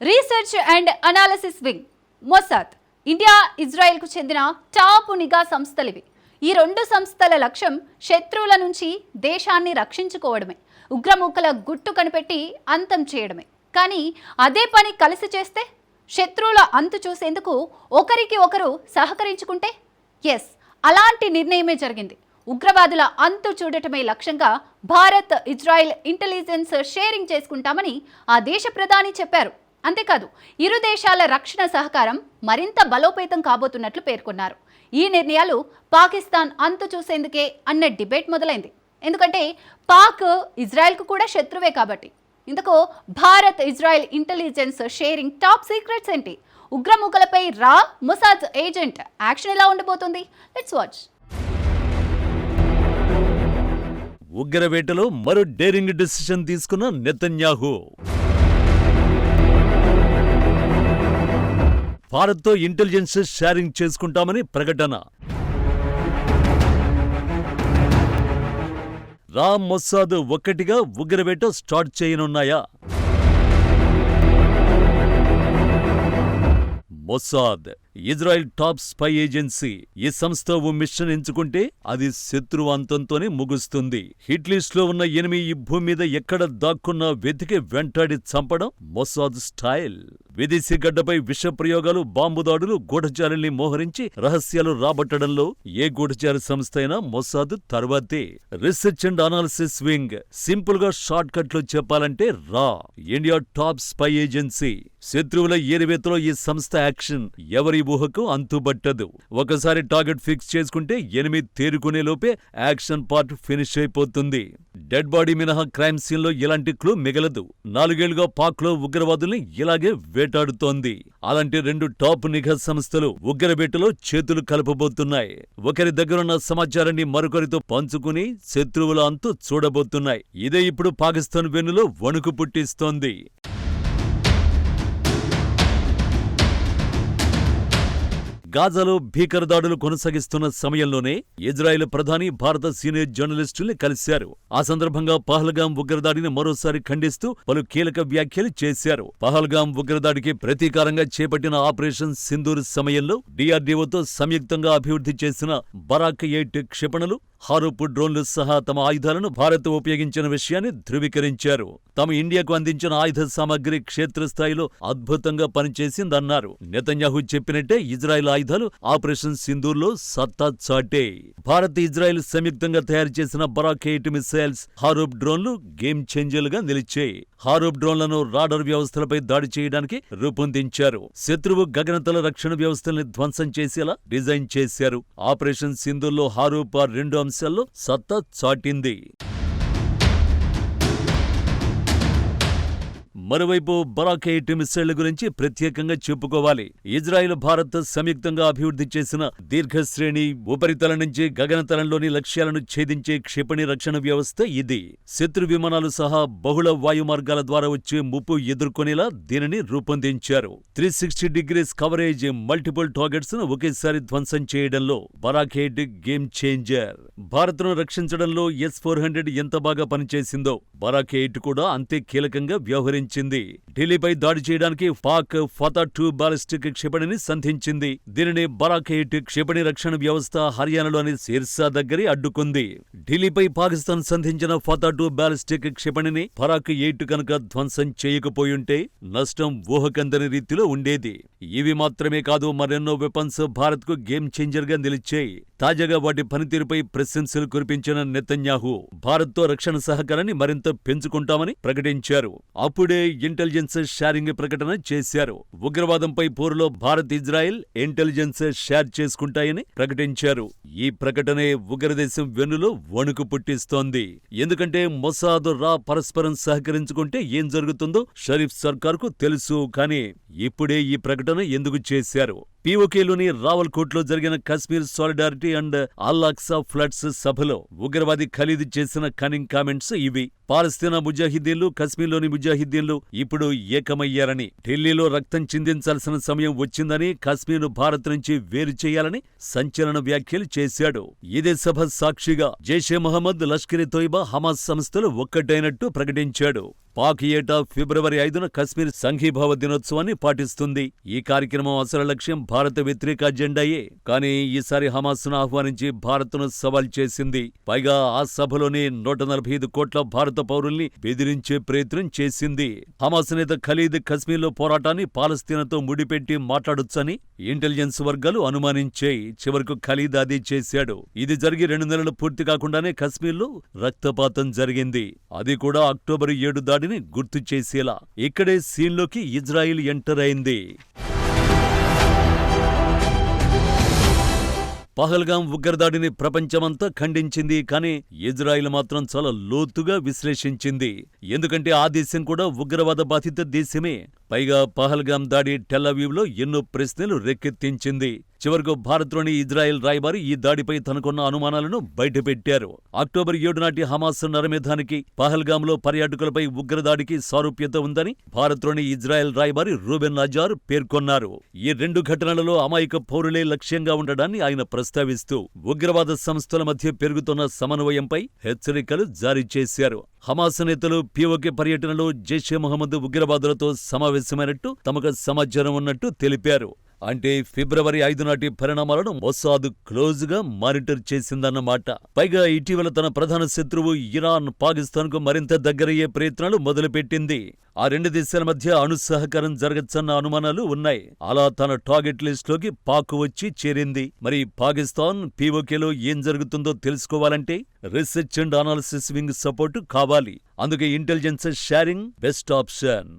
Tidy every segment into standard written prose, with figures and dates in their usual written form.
Research and analysis wing Mossad India ఇజ్రాయెల్కు చెందిన top నిఘా సంస్థలివి. ఈ రెండు సంస్థల లక్ష్యం శత్రువుల నుంచి దేశాన్ని రక్షించుకోవడమే, ఉగ్రమూకల గుట్టు కనిపెట్టి అంతం చేయడమే. కానీ అదే పని కలిసి చేస్తే, శత్రువుల అంతు చూసేందుకు ఒకరికి ఒకరు సహకరించుకుంటే, ఎస్ అలాంటి నిర్ణయమే జరిగింది. ఉగ్రవాదుల అంతు చూడటమే లక్ష్యంగా భారత్ ఇజ్రాయెల్ ఇంటెలిజెన్స్ షేరింగ్ చేసుకుంటామని ఆ దేశ ప్రధాని చెప్పారు. అంతేకాదు, ఇరు దేశాల రక్షణ సహకారం మరింత బలోపేతం కాబోతున్నట్లు పేర్కొన్నారు. ఈ నిర్ణయాలు పాకిస్తాన్ అంతు చూసేందుకే అన్న డిబేట్ మొదలైంది. ఎందుకంటే పాక్ ఇజ్రాయెల్కు కూడా శత్రువే కాబట్టి. ఇందుకు Bharat Israel intelligence sharing top secrets ఏంటి? ఉగ్రముఖలపై మొసాద్ ఏజెంట్ యాక్షన్ ఎలా ఉండబోతుంది? Let's watch. ఉగ్రవేటలో మరో డేరింగ్ డెసిషన్ తీసుకున్న నెతన్యాహు. భారత్తో ఇంటెలిజెన్స్ షేరింగ్ చేసుకుంటామని ప్రకటన. మొసాద్ ఒక్కటిగా ఉగ్రవేట స్టార్ట్ చేయనున్నాయా? Mossad Israel top spy agency. ఈ సంస్థ ఓ మిషన్ ఎంచుకుంటే అది శత్రువు అంతంతోనే ముగుస్తుంది. హిట్ లిస్ట్ లో ఉన్న ఎనిమి ఈ భూమి మీద ఎక్కడ దాక్కున్నా వెతికి వెంటాడి చంపడం మొసాద్ స్టైల్. విదేశీ గడ్డపై విష ప్రయోగాలు, బాంబు దాడులు, గూఢచారుల్ని మోహరించి రహస్యాలు రాబట్టడంలో ఏ గూఢచార సంస్థ అయినా మొసాద్ తర్వాతే. Research and analysis wing. Simple గా షార్ట్ కట్ లో చెప్పాలంటే ఇండియా టాప్ స్పై ఏజెన్సీ. శత్రువుల ఏరివేతలో ఈ సంస్థ యాక్షన్ ఎవరి ఊహకు అంతుబట్టదు. ఒకసారి టార్గెట్ ఫిక్స్ చేసుకుంటే ఎనిమి తేరుకునే లోపే యాక్షన్ పార్ట్ ఫినిష్ అయిపోతుంది. డెడ్ బాడీ మినహా క్రైమ్ సీన్ లో ఇలాంటి క్లూ మిగలదు. 4 ఏళ్లుగా పాక్ లో ఉగ్రవాదుల్ని ఇలాగే వేటాడుతోంది. అలాంటి రెండు టాప్ నిఘా సంస్థలు ఉగ్రవేటలో చేతులు కలపబోతున్నాయి. ఒకరి దగ్గరున్న సమాచారాన్ని మరొకరితో పంచుకుని శత్రువుల అంతు చూడబోతున్నాయి. ఇదే ఇప్పుడు పాకిస్తాన్ వెన్నులో వణుకు పుట్టిస్తోంది. గాజాలో భీకర దాడులు కొనసాగిస్తున్న సమయంలోనే ఇజ్రాయెల్ ప్రధాని భారత సీనియర్ జర్నలిస్టుల్ని కలిశారు. ఆ సందర్భంగా పహల్గాం ఉగ్రదాడిని మరోసారి ఖండిస్తూ పలు కీలక వ్యాఖ్యలు చేశారు. పహల్గాం ఉగ్రదాడికి ప్రతీకారంగా చేపట్టిన ఆపరేషన్ సింధూర్ సమయంలో డిఆర్డీఓతో సంయుక్తంగా అభివృద్ధి చేసిన బరాక్ 8 క్షిపణులు, హారూప్ డ్రోన్లు సహా తమ ఆయుధాలను భారత్ ఉపయోగించిన విషయాన్ని ధృవీకరించారు. తాము ఇండియాకు అందించిన ఆయుధ సామగ్రి క్షేత్రస్థాయిలో అద్భుతంగా పనిచేసిందన్నారు. నెతన్యాహు చెప్పినట్టే ఇజ్రాయెల్ ఆయుధాలు ఆపరేషన్ సింధూర్లో సత్తా చాటే. భారత్, ఇజ్రాయెల్ సంయుక్తంగా తయారు చేసిన బరాక్ 8 మిసైల్స్, హారూప్ డ్రోన్లు గేమ్ చేంజర్లుగా నిలిచాయి. హారూప్ డ్రోన్లను రాడర్ వ్యవస్థలపై దాడి చేయడానికి రూపొందించారు. శత్రువు గగనతల రక్షణ వ్యవస్థల్ని ధ్వంసం చేసేలా డిజైన్ చేశారు. ఆపరేషన్ సింధూర్లో హారూప్ ఆ 2 అంశాల్లో సత్తా చాటింది. మరోవైపు బరాక్ 8 మిసైళ్ల గురించి ప్రత్యేకంగా చెప్పుకోవాలి. ఇజ్రాయెల్, భారత్ సంయుక్తంగా అభివృద్ధి చేసిన దీర్ఘశ్రేణి ఉపరితలం నుంచి గగనతలంలోని లక్ష్యాలను ఛేదించే క్షిపణి రక్షణ వ్యవస్థ ఇది. శత్రు విమానాలు సహా బహుళ వాయుమార్గాల ద్వారా వచ్చే ముప్పు ఎదుర్కొనేలా దీనిని రూపొందించారు. 360 డిగ్రీస్ కవరేజ్, మల్టిపుల్ టార్గెట్స్ ను ఒకేసారి ధ్వంసం చేయడంలో బరాక్ 8 గేమ్ చేంజర్. భారత్ను రక్షించడంలో S-400 ఎంత బాగా పనిచేసిందో బరాక్ 8 కూడా అంతే కీలకంగా వ్యవహరించింది. ఢిల్లీపై దాడి చేయడానికి పాక్ ఫతా-2 బాలిస్టిక్ క్షిపణిని సంధించింది. దీనిని బరాక్ 8 క్షిపణి రక్షణ వ్యవస్థ హర్యానాలోని సిర్సా దగ్గర అడ్డుకుంది. ఢిల్లీపై పాకిస్తాన్ సంధించిన ఫతా-2 బాలిస్టిక్ క్షిపణిని బరాక్ 8 కనుక ధ్వంసం చేయకపోయుంటే నష్టం ఊహకందని రీతిలో ఉండేది. ఇవి మాత్రమే కాదు, మరెన్నో వెపన్స్ భారత్ కు గేమ్ చేంజర్ గా నిలిచాయి. తాజాగా వాటి పనితీరుపై ప్రశంసలు కురిపించిన నెతన్యాహు భారత్తో రక్షణ సహకారాన్ని మరింత పెంచుకుంటామని ప్రకటించారు. అప్పుడే ఇంటెలిజెన్స్ షేరింగ్ ప్రకటన చేశారు. ఉగ్రవాదంపై పోరులో భారత్, ఇజ్రాయెల్ ఇంటెలిజెన్స్ షేర్ చేసుకుంటాయని ప్రకటించారు. ఈ ప్రకటనే ఉగ్రదేశం వెన్నులో వణుకు పుట్టిస్తోంది. ఎందుకంటే మొసాద్, పరస్పరం సహకరించుకుంటే ఏం జరుగుతుందో షరీఫ్ సర్కార్కు తెలుసు. కానీ ఇప్పుడే ఈ ప్రకటన ఎందుకు చేశారు? పీఓకేలోని రావల్కోట్లో జరిగిన Kashmir solidarity and Al Aqsa floods సభలో ఉగ్రవాది ఖలీద్ చేసిన కనింగ్ కామెంట్స్ ఇవి. పాలస్తీనా ముజాహిద్దీన్లు, కశ్మీర్లోని ముజాహిద్దీన్లు ఇప్పుడు ఏకమయ్యారని, ఢిల్లీలో రక్తం చిందించాల్సిన సమయం వచ్చిందని, కశ్మీర్ను భారత్ నుంచి వేరు చేయాలని సంచలన వ్యాఖ్యలు చేశాడు. ఇదే సభ సాక్షిగా జైషే మహమ్మద్, లష్కర్-ఇ-తోయిబా, హమాస్ సంస్థలు ఒక్కటైనట్టు ప్రకటించాడు. పాక్ ఏటా ఫిబ్రవరి 5న కశ్మీర్ సంఘీభావ దినోత్సవాన్ని పాటిస్తుంది. ఈ కార్యక్రమం అసలు లక్ష్యం భారత వ్యతిరేక అజెండాయే. కానీ ఈసారి హమాస్ను ఆహ్వానించి భారత్ను సవాల్ చేసింది. పైగా ఆ సభలోనే 145 కోట్ల భారత పౌరుల్ని బెదిరించే ప్రయత్నం చేసింది. హమాస్ నేత ఖలీద్ కశ్మీర్లో పోరాటాన్ని పాలస్తీనాతో ముడిపెట్టి మాట్లాడొచ్చని ఇంటెలిజెన్స్ వర్గాలు అనుమానించాయి. చివరకు ఖలీద్ అదే చేశాడు. ఇది జరిగి 2 నెలలు పూర్తి కాకుండానే కశ్మీర్లో రక్తపాతం జరిగింది. అది కూడా అక్టోబర్ 7 దాడిని గుర్తు చేసేలా. ఇక్కడే సీన్లోకి ఇజ్రాయిల్ ఎంటర్ అయింది. పహల్గాం ఉగ్రదాడిని ప్రపంచమంతా ఖండించింది. కానీ ఇజ్రాయిల్ మాత్రం చాలా లోతుగా విశ్లేషించింది. ఎందుకంటే ఆ దేశం కూడా ఉగ్రవాద బాధిత దేశమే. పైగా పహల్గాం దాడి టెల్-అవీవ్లో ఎన్నో ప్రశ్నలు రేకెత్తించింది. చివరకు భారత్లోని ఇజ్రాయెల్ రాయబారి ఈ దాడిపై తనకున్న అనుమానాలను బయటపెట్టారు. అక్టోబర్ 7 నాటి హమాస్ నరమేధానికి, పహల్గాంలో పర్యాటకులపై ఉగ్రదాడికి సారూప్యత ఉందని భారత్లోని ఇజ్రాయెల్ రాయబారి రూబెన్ అజార్ పేర్కొన్నారు. ఈ 2 ఘటనలలో అమాయక పౌరులే లక్ష్యంగా ఉండడాన్ని ఆయన ప్రస్తావిస్తూ ఉగ్రవాద సంస్థల మధ్య పెరుగుతున్న సమన్వయంపై హెచ్చరికలు జారీ చేశారు. హమాస్ నేతలు పిఓకే పర్యటనలో జైషే మహమ్మద్ ఉగ్రవాదులతో సమావేశమైనట్టు తమకు సమాచారం ఉన్నట్టు తెలిపారు. అంటే ఫిబ్రవరి 5 నాటి పరిణామాలను మొసాద్ క్లోజ్గా మానిటర్ చేసిందన్నమాట. పైగా ఇటీవల తన ప్రధాన శత్రువు ఇరాన్, పాకిస్తాన్కు మరింత దగ్గరయ్యే ప్రయత్నాలు మొదలుపెట్టింది. ఆ 2 దేశాల మధ్య అణు సహకారం జరగచ్చన్న అనుమానాలు ఉన్నాయి. అలా తన టార్గెట్ లిస్టులోకి పాక్ వచ్చి చేరింది. మరి పాకిస్తాన్, పీఓకేలో ఏం జరుగుతుందో తెలుసుకోవాలంటే research and analysis wing support కావాలి. అందుకే intelligence sharing best option.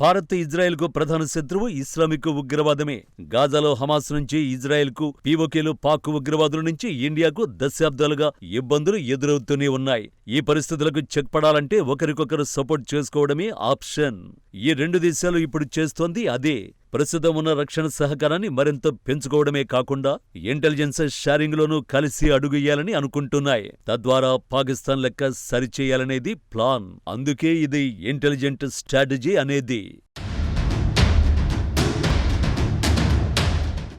Bharat, ఇజ్రాయెల్కు ప్రధాన శత్రువు ఇస్లామిక్ ఉగ్రవాదమే. గాజాలో హమాస్ నుంచి ఇజ్రాయెల్కు, పీఓకేలో పాక్ ఉగ్రవాదుల నుంచి ఇండియాకు దశాబ్దాలుగా ఇబ్బందులు ఎదురవుతూనే ఉన్నాయి. ఈ పరిస్థితులకు చెక్ పడాలంటే ఒకరికొకరు సపోర్ట్ చేసుకోవడమే ఆప్షన్. ఈ 2 దేశాలు ఇప్పుడు చేస్తోంది అదే. ప్రస్తుతం ఉన్న రక్షణ సహకారాన్ని మరింత పెంచుకోవడమే కాకుండా ఇంటెలిజెన్స్ షేరింగ్లోనూ కలిసి అడుగుయ్యాలని అనుకుంటున్నాయి. తద్వారా పాకిస్తాన్ లెక్క సరిచేయాలనేది ప్లాన్. అందుకే ఇది ఇంటెలిజెంట్ స్ట్రాటజీ అనేది.